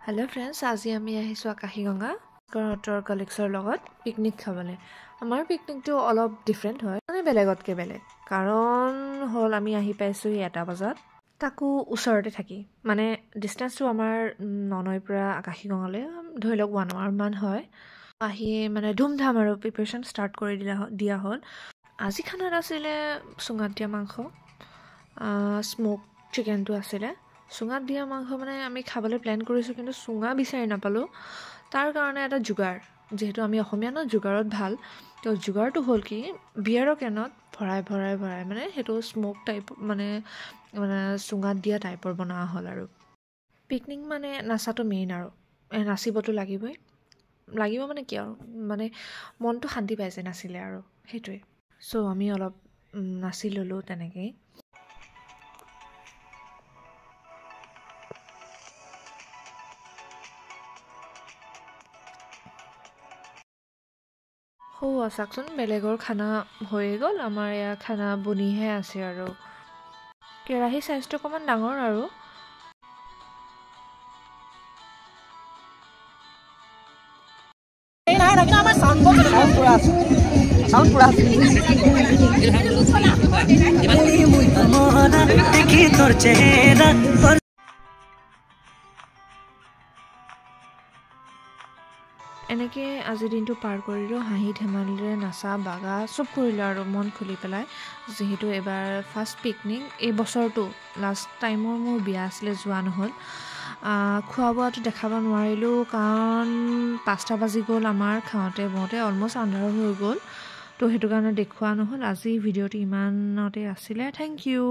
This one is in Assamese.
हेलो फ्रेंड्स আজি আমি আহিছো আকাশীগঙ্গা গড়ৰ কলিগছৰ লগত পিকনিক খাবলৈ আমাৰ পিকনিকটো অলপ ডিফাৰেন্ট হয় মানে বেলেগতকে বেলেগ কাৰণ হল আমি আহি পাইছো এটা বজাত তাকো ওচৰতে থাকি মানে ডিসটেন্সটো আমাৰ ননৈৰ পৰা আকাশীগঙ্গালৈ ধৰি লওক 1 আৱাৰ মান হয় আহি মানে ধুমধাম আৰু প্ৰিপাৰেচন ষ্টাৰ্ট কৰি দিয়া হ'ল আজি খানাত আছিলে সুঙাত দিয়া মাংস স্মোক চিকেনটো আছিলে সুঙাত দিয়া মাংস মানে আমি খাবলৈ প্ল্যান কৰিছো কিন্তু সুঙা বিচাৰি নাপালো তাৰ কাৰণে এটা জুগাৰ যেহেতু আমি অসমীয়া ন জুগাৰত ভাল তো জুগাৰটো হ'ল কি বিয়াৰৰ কেনত ভৰাই মানে হেটো স্মোক টাইপ মানে সুঙাত দিয়া টাইপৰ বনোৱা হ'ল আৰু পিকনিক মানে নাচাটো মেইন আৰু নাচিবটো লাগিব মানে কি আৰু মানে মনটো শান্তি পাইছে নাচিলে আৰু হেতুৱে সো আমি অলপ নাচি ললো তেনেকৈ हो आसाकसन बेलेगर खाना হৈ গল আমাৰ ইয়া খানা বনিহে আছে আৰু কেৰাহী সাইজটো কমান ডাঙৰ আৰু সাউন্ড পুৰা দেখি তোৰ চেহাৰা এনেকে আজি দিনটো পাৰ কৰিলো হাঁহি ধেমালিৰে নাচা বাগা সব কৰিলো আৰু মন খুলি পেলাই যেহেতু এবাৰ ফাৰ্স্ট পিকনিক এই বছৰটো লাষ্ট টাইমৰ মোৰ বিয়া আছিলে যোৱা নহল খোৱা বোৱাটো দেখাব নোৱাৰিলো কাৰণ 5টা বাজি গ'ল আমাৰ খাওঁতে বওঁতে অলমোষ্ট আন্ধাৰ হৈ গ'ল তো হেতু কাৰণে দেখুৱা নহল আজি ভিডিঅ'টো ইমানতে আছিলে থ্যাংক ইউ